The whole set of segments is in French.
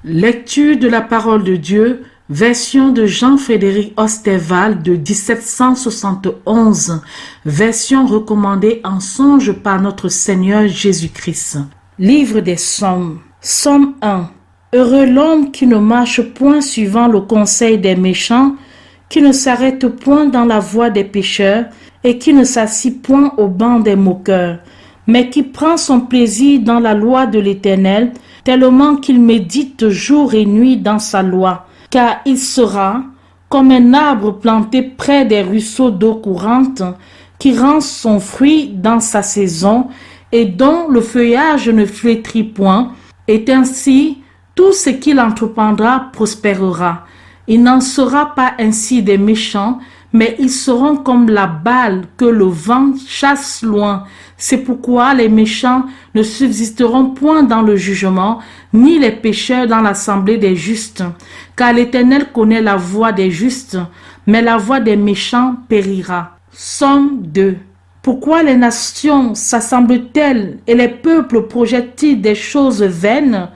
Lecture de la parole de Dieu, version de Jean-Frédéric Osterwald de 1771, version recommandée en songe par notre Seigneur Jésus-Christ. Livre des Psaumes, Psaume 1. Heureux l'homme qui ne marche point suivant le conseil des méchants, qui ne s'arrête point dans la voie des pécheurs, et qui ne s'assit point au banc des moqueurs, mais qui prend son plaisir dans la loi de l'Éternel, tellement qu'il médite jour et nuit dans sa loi. Car il sera comme un arbre planté près des ruisseaux d'eau courante, qui rend son fruit dans sa saison, et dont le feuillage ne flétrit point, et ainsi tout ce qu'il entreprendra prospérera. Il n'en sera pas ainsi des méchants, mais ils seront comme la balle que le vent chasse loin. C'est pourquoi les méchants ne subsisteront point dans le jugement, ni les pécheurs dans l'assemblée des justes. Car l'Éternel connaît la voie des justes, mais la voie des méchants périra. Psaume 2. Pourquoi les nations s'assemblent-elles et les peuples projettent-ils des choses vaines?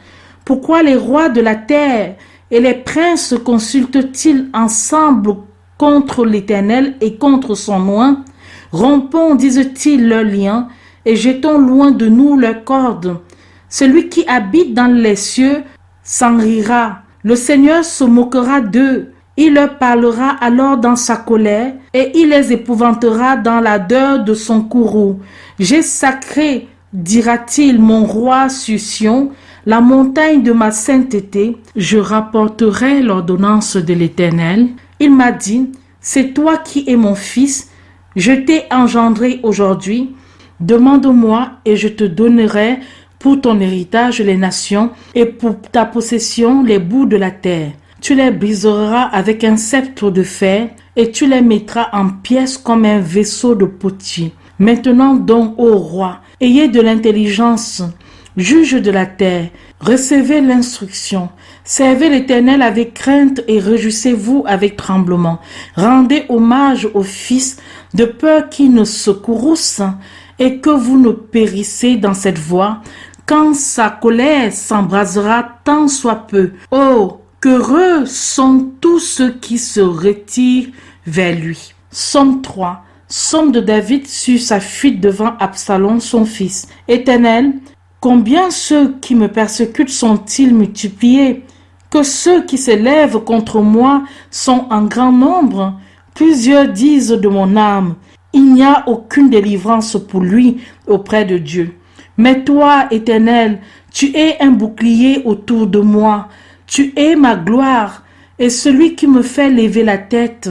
Pourquoi les rois de la terre et les princes consultent-ils ensemble contre l'Éternel et contre son oint? Rompons, disent-ils, leurs liens, et jetons loin de nous leurs cordes. Celui qui habite dans les cieux s'en rira. Le Seigneur se moquera d'eux. Il leur parlera alors dans sa colère, et il les épouvantera dans l'ardeur de son courroux. J'ai sacré, dira-t-il, mon roi sur Sion, la montagne de ma sainteté. Je rapporterai l'ordonnance de l'Éternel. Il m'a dit, c'est toi qui es mon fils, je t'ai engendré aujourd'hui. Demande-moi et je te donnerai pour ton héritage les nations et pour ta possession les bouts de la terre. Tu les briseras avec un sceptre de fer et tu les mettras en pièces comme un vaisseau de potier. Maintenant donc, ô roi, ayez de l'intelligence, juge de la terre, recevez l'instruction. Servez l'Éternel avec crainte et réjouissez-vous avec tremblement. Rendez hommage au Fils, de peur qu'il ne se courrouce et que vous ne périssez dans cette voie, quand sa colère s'embrasera tant soit peu. Oh, qu'heureux sont tous ceux qui se retirent vers lui. Psaume 3. Psaume de David sur sa fuite devant Absalom, son fils. Éternel, combien ceux qui me persécutent sont-ils multipliés? Que ceux qui s'élèvent contre moi sont en grand nombre. Plusieurs disent de mon âme, il n'y a aucune délivrance pour lui auprès de Dieu. Mais toi, Éternel, tu es un bouclier autour de moi. Tu es ma gloire et celui qui me fait lever la tête.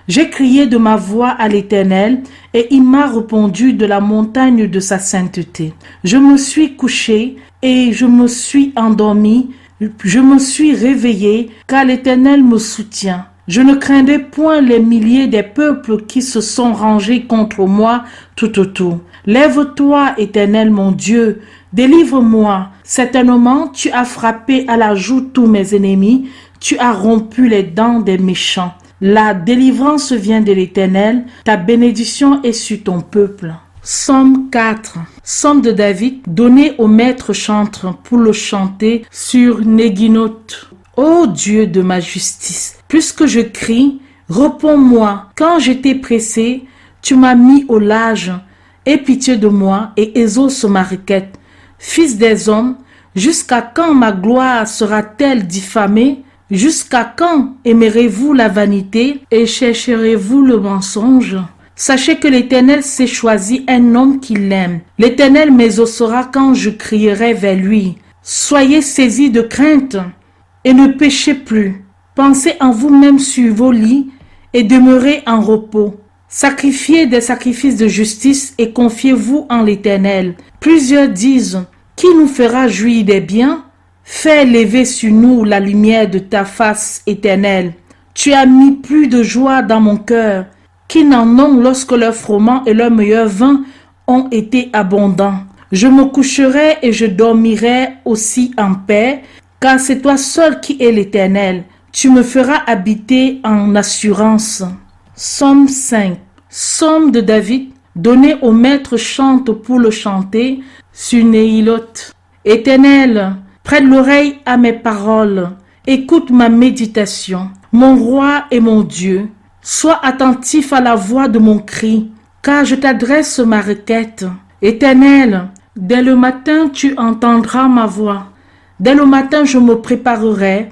J'ai crié de ma voix à l'Éternel et il m'a répondu de la montagne de sa sainteté. Je me suis couché et je me suis endormi. Je me suis réveillé car l'Éternel me soutient. Je ne craindrai point les milliers des peuples qui se sont rangés contre moi tout autour. Lève-toi, Éternel mon Dieu, délivre-moi. Certainement, tu as frappé à la joue tous mes ennemis, tu as rompu les dents des méchants. La délivrance vient de l'Éternel, ta bénédiction est sur ton peuple. Psaume 4. Psaume de David, donné au maître chantre pour le chanter sur Néguinoth. Ô Dieu de ma justice, puisque je crie, réponds-moi. Quand j'étais pressé, tu m'as mis au large. Aie pitié de moi et exauce ma requête. Fils des hommes, jusqu'à quand ma gloire sera-t-elle diffamée? Jusqu'à quand aimerez-vous la vanité et chercherez-vous le mensonge? Sachez que l'Éternel s'est choisi un homme qui l'aime. L'Éternel m'exaucera quand je crierai vers lui. Soyez saisis de crainte et ne péchez plus. Pensez en vous-même sur vos lits et demeurez en repos. Sacrifiez des sacrifices de justice et confiez-vous en l'Éternel. Plusieurs disent, qui nous fera jouir des biens? Fais lever sur nous la lumière de ta face éternelle. Tu as mis plus de joie dans mon cœur qu'ils n'en ont lorsque leur froment et leur meilleur vin ont été abondants. Je me coucherai et je dormirai aussi en paix, car c'est toi seul qui es l'Éternel. Tu me feras habiter en assurance. Psaume 5. Psaume de David, donné au maître chante pour le chanter sur Néhiloth. Éternel, Prête l'oreille à mes paroles. Écoute ma méditation. Mon roi et mon Dieu, sois attentif à la voix de mon cri, car je t'adresse ma requête. Éternel, dès le matin tu entendras ma voix. Dès le matin je me préparerai,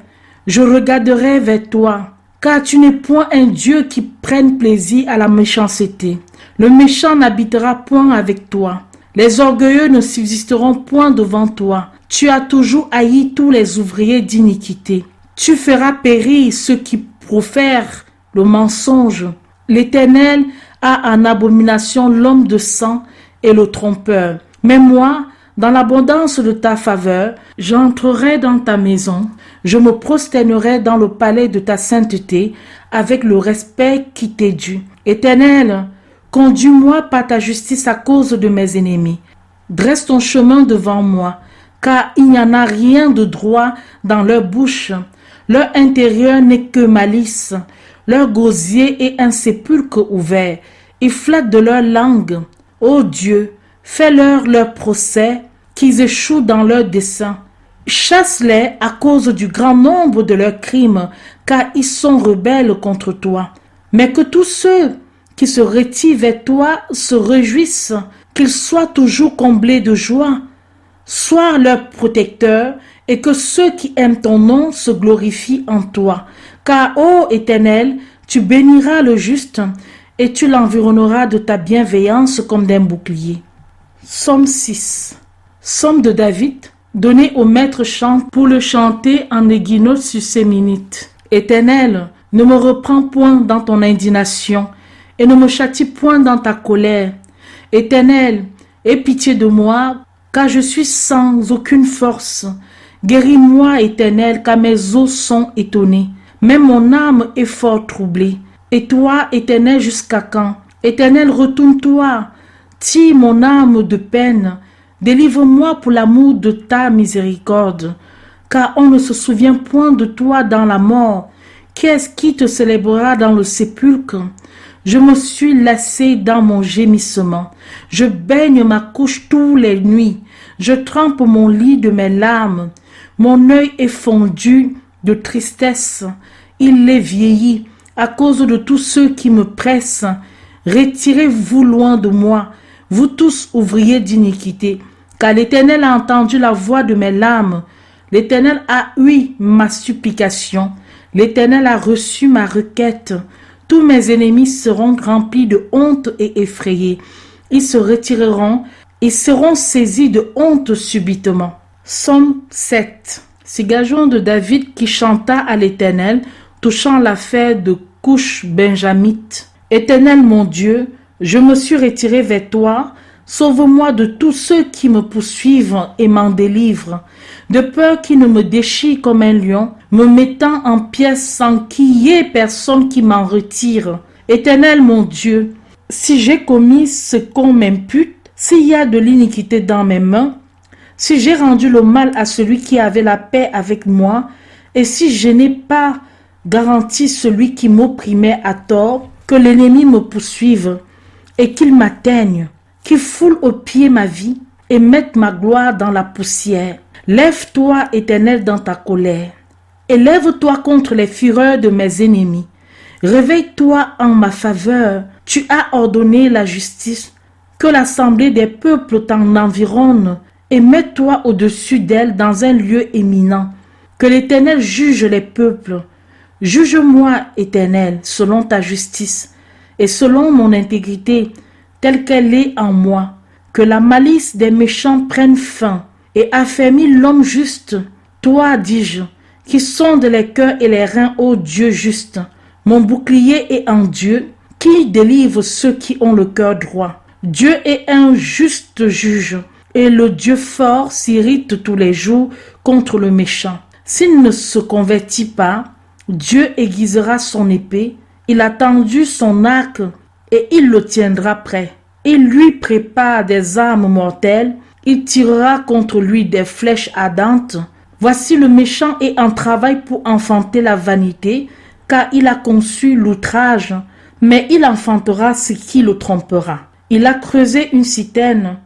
je regarderai vers toi, car tu n'es point un Dieu qui prenne plaisir à la méchanceté. Le méchant n'habitera point avec toi. Les orgueilleux ne subsisteront point devant toi. Tu as toujours haï tous les ouvriers d'iniquité. Tu feras périr ceux qui profèrent le mensonge. L'Éternel a en abomination l'homme de sang et le trompeur. Mais moi, dans l'abondance de ta faveur, j'entrerai dans ta maison, je me prosternerai dans le palais de ta sainteté avec le respect qui t'est dû. Éternel, conduis-moi par ta justice à cause de mes ennemis. Dresse ton chemin devant moi, car il n'y en a rien de droit dans leur bouche. Leur intérieur n'est que malice. Leur gosier est un sépulcre ouvert. Ils flattent de leur langue. Ô Dieu, fais-leur leur procès, qu'ils échouent dans leurs desseins. Chasse-les à cause du grand nombre de leurs crimes, car ils sont rebelles contre toi. Mais que tous ceux qui se retirent vers toi se réjouissent, qu'ils soient toujours comblés de joie. Sois leur protecteur, et que ceux qui aiment ton nom se glorifient en toi. Car, ô Éternel, tu béniras le juste, et tu l'environneras de ta bienveillance comme d'un bouclier. Psaume 6. Psaume de David, donné au maître chant pour le chanter en aiguinote sur ses minites. Éternel, ne me reprends point dans ton indignation, et ne me châtie point dans ta colère. Éternel, aie pitié de moi, car je suis sans aucune force. Guéris-moi, Éternel, car mes os sont étonnés. Même mon âme est fort troublée. Et toi, Éternel, jusqu'à quand? Éternel, retourne-toi. Tire mon âme de peine. Délivre-moi pour l'amour de ta miséricorde. Car on ne se souvient point de toi dans la mort. Qui est-ce qui te célébrera dans le sépulcre? Je me suis lassé dans mon gémissement. Je baigne ma couche toutes les nuits. Je trempe mon lit de mes larmes. Mon œil est fondu de tristesse. Il est vieilli à cause de tous ceux qui me pressent. Retirez-vous loin de moi, vous tous ouvriers d'iniquité, car l'Éternel a entendu la voix de mes larmes. L'Éternel a ouï ma supplication. L'Éternel a reçu ma requête. Tous mes ennemis seront remplis de honte et effrayés. Ils se retireront et seront saisis de honte subitement. Psaume 7. Cigajon de David qui chanta à l'Éternel, touchant l'affaire de couche benjamite. Éternel mon Dieu, je me suis retiré vers toi. Sauve-moi de tous ceux qui me poursuivent et m'en délivrent, de peur qu'ils ne me déchirent comme un lion, me mettant en pièces sans qu'il y ait personne qui m'en retire. Éternel mon Dieu, si j'ai commis ce qu'on m'impute, s'il y a de l'iniquité dans mes mains, si j'ai rendu le mal à celui qui avait la paix avec moi, et si je n'ai pas garanti celui qui m'opprimait à tort, que l'ennemi me poursuive et qu'il m'atteigne, qu'il foule aux pieds ma vie et mette ma gloire dans la poussière. Lève-toi, Éternel, dans ta colère. Élève-toi contre les fureurs de mes ennemis. Réveille-toi en ma faveur. Tu as ordonné la justice. Que l'assemblée des peuples t'en environne et mets-toi au-dessus d'elle dans un lieu éminent. Que l'Éternel juge les peuples. Juge-moi, Éternel, selon ta justice et selon mon intégrité, telle qu'elle est en moi. Que la malice des méchants prenne fin et affermis l'homme juste. Toi, dis-je, qui sonde les cœurs et les reins, ô Dieu juste. Mon bouclier est en Dieu, qui délivre ceux qui ont le cœur droit. Dieu est un juste juge, et le Dieu fort s'irrite tous les jours contre le méchant. S'il ne se convertit pas, Dieu aiguisera son épée, il a tendu son arc et il le tiendra prêt. Il lui prépare des armes mortelles, il tirera contre lui des flèches ardentes. Voici le méchant est en travail pour enfanter la vanité, car il a conçu l'outrage, mais il enfantera ce qui le trompera. Il a creusé une citerne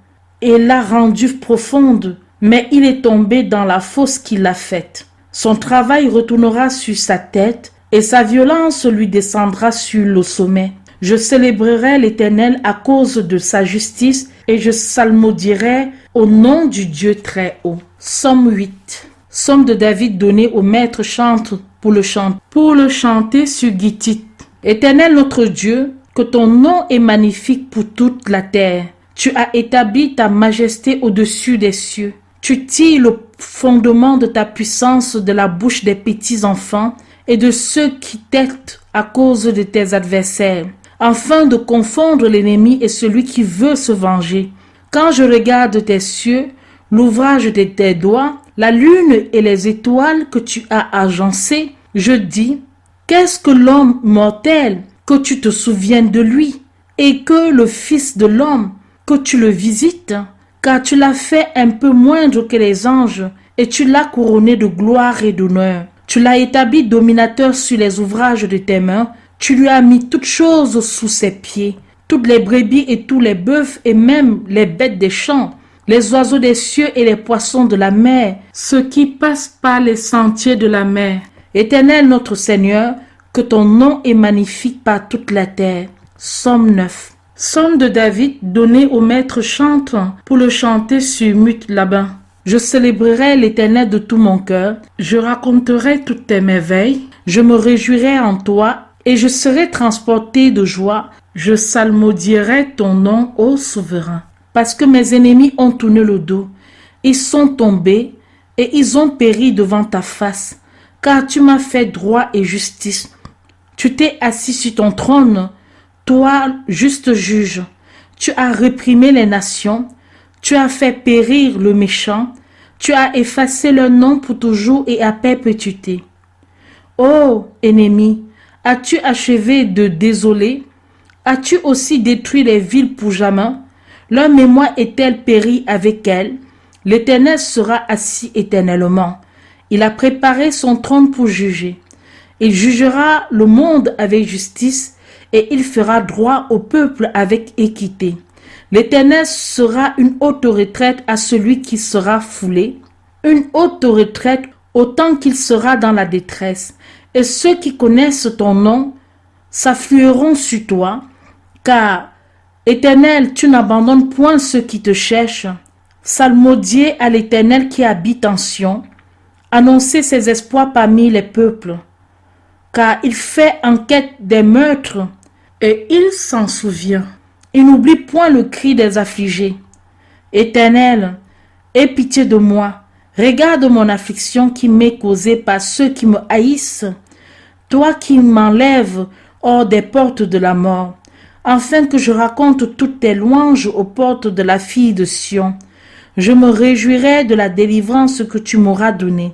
et l'a rendue profonde. mais il est tombé dans la fosse qu'il a faite. Son travail retournera sur sa tête et sa violence lui descendra sur le sommet. Je célébrerai l'Éternel à cause de sa justice et je psalmodierai au nom du Dieu très haut. Psaume 8. Psaume de David donné au maître chantre pour le chanter sur Gittite. Éternel notre Dieu, que ton nom est magnifique pour toute la terre. Tu as établi ta majesté au-dessus des cieux. Tu tires le fondement de ta puissance de la bouche des petits enfants et de ceux qui t'aident à cause de tes adversaires, afin de confondre l'ennemi et celui qui veut se venger. Quand je regarde tes cieux, l'ouvrage de tes doigts, la lune et les étoiles que tu as agencées, je dis, qu'est-ce que l'homme mortel, que tu te souviennes de lui, et que le Fils de l'homme, que tu le visites, car tu l'as fait un peu moindre que les anges, et tu l'as couronné de gloire et d'honneur. Tu l'as établi dominateur sur les ouvrages de tes mains, tu lui as mis toutes choses sous ses pieds, toutes les brebis et tous les bœufs et même les bêtes des champs, les oiseaux des cieux et les poissons de la mer, ceux qui passent par les sentiers de la mer. Éternel notre Seigneur, que ton nom est magnifique par toute la terre. Psaume 9. Psaume de David donné au maître chantre pour le chanter sur Mut-Labin. Je célébrerai l'Éternel de tout mon cœur, je raconterai toutes tes merveilles, je me réjouirai en toi et je serai transporté de joie, je psalmodierai ton nom, ô souverain. Parce que mes ennemis ont tourné le dos, ils sont tombés et ils ont péri devant ta face, car tu m'as fait droit et justice. Tu t'es assis sur ton trône, toi, juste juge. Tu as réprimé les nations, tu as fait périr le méchant, tu as effacé leur nom pour toujours et à perpétuité. Ô ennemi, as-tu achevé de désoler? As-tu aussi détruit les villes pour jamais? Leur mémoire est-elle périe avec elles? L'Éternel sera assis éternellement. Il a préparé son trône pour juger. Il jugera le monde avec justice et il fera droit au peuple avec équité. L'Éternel sera une haute retraite à celui qui sera foulé, une haute retraite autant qu'il sera dans la détresse. Et ceux qui connaissent ton nom s'afflueront sur toi, car, Éternel, tu n'abandonnes point ceux qui te cherchent. Psalmodiez à l'Éternel qui habite en Sion, annoncez ses espoirs parmi les peuples, car il fait enquête des meurtres et il s'en souvient. Il n'oublie point le cri des affligés. Éternel, aie pitié de moi. Regarde mon affliction qui m'est causée par ceux qui me haïssent. Toi qui m'enlèves hors des portes de la mort, afin que je raconte toutes tes louanges aux portes de la fille de Sion. Je me réjouirai de la délivrance que tu m'auras donnée.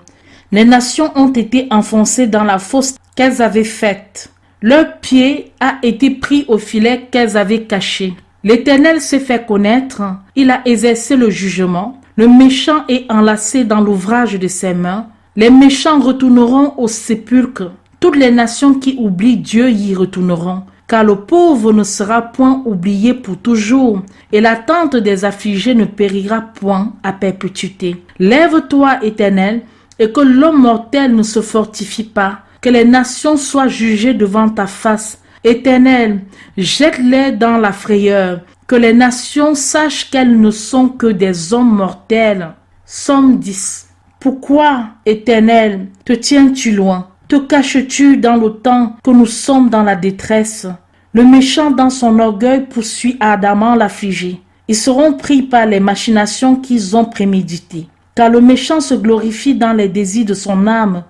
Les nations ont été enfoncées dans la fosse qu'elles avaient faite. Leur pied a été pris au filet qu'elles avaient caché. L'Éternel s'est fait connaître, il a exercé le jugement. Le méchant est enlacé dans l'ouvrage de ses mains. Les méchants retourneront au sépulcre. Toutes les nations qui oublient Dieu y retourneront. Car le pauvre ne sera point oublié pour toujours, et l'attente des affligés ne périra point à perpétuité. Lève-toi, Éternel, et que l'homme mortel ne se fortifie pas, que les nations soient jugées devant ta face. Éternel, jette-les dans la frayeur, que les nations sachent qu'elles ne sont que des hommes mortels. Psaume 10. Pourquoi, Éternel, te tiens-tu loin? Te caches-tu dans le temps que nous sommes dans la détresse? Le méchant dans son orgueil poursuit ardemment l'affligé. Ils seront pris par les machinations qu'ils ont préméditées. Car le méchant se glorifie dans les désirs de son âme.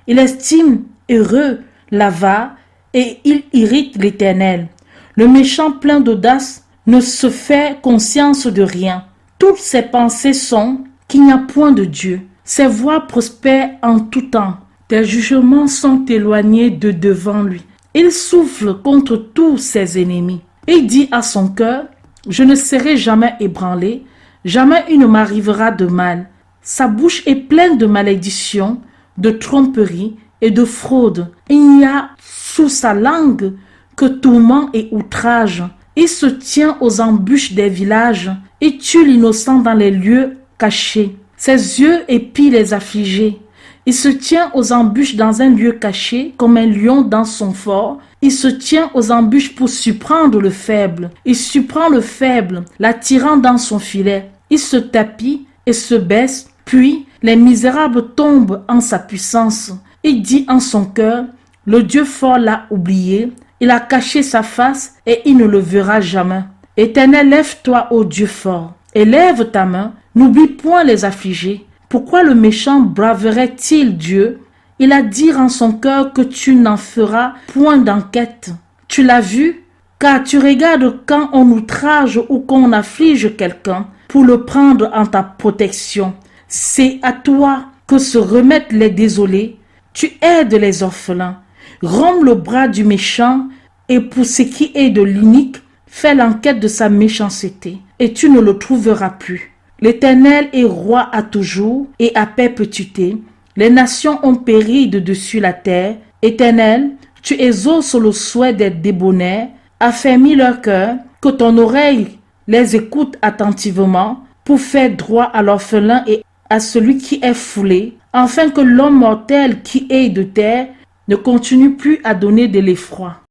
Il estime heureux l'avare et il irrite l'Éternel. Le méchant plein d'audace ne se fait conscience de rien. Toutes ses pensées sont qu'il n'y a point de Dieu. Ses voies prospèrent en tout temps. Tes jugements sont éloignés de devant lui. Il souffle contre tous ses ennemis. Il dit à son cœur, je ne serai jamais ébranlé, jamais il ne m'arrivera de mal. Sa bouche est pleine de malédictions, de tromperies et de fraude. Il n'y a sous sa langue que tourment et outrage. Il se tient aux embûches des villages et tue l'innocent dans les lieux cachés. Ses yeux épient les affligés. Il se tient aux embûches dans un lieu caché, comme un lion dans son fort. Il se tient aux embûches pour surprendre le faible. Il surprend le faible, l'attirant dans son filet. Il se tapit et se baisse, puis les misérables tombent en sa puissance. Il dit en son cœur, le Dieu fort l'a oublié. Il a caché sa face et il ne le verra jamais. Éternel, lève-toi, ô Dieu fort. Élève ta main, n'oublie point les affligés. Pourquoi le méchant braverait-il Dieu? Il a dit en son cœur que tu n'en feras point d'enquête. Tu l'as vu? Car tu regardes quand on outrage ou qu'on afflige quelqu'un pour le prendre en ta protection. C'est à toi que se remettent les désolés. Tu aides les orphelins. Romps le bras du méchant et pour ce qui est de l'inique, fais l'enquête de sa méchanceté et tu ne le trouveras plus. L'Éternel est roi à toujours et à perpétuité. Les nations ont péri de dessus la terre. Éternel, tu exauces le souhait des débonnaires, affermis leur cœur, que ton oreille les écoute attentivement pour faire droit à l'orphelin et à celui qui est foulé, afin que l'homme mortel qui est de terre ne continue plus à donner de l'effroi.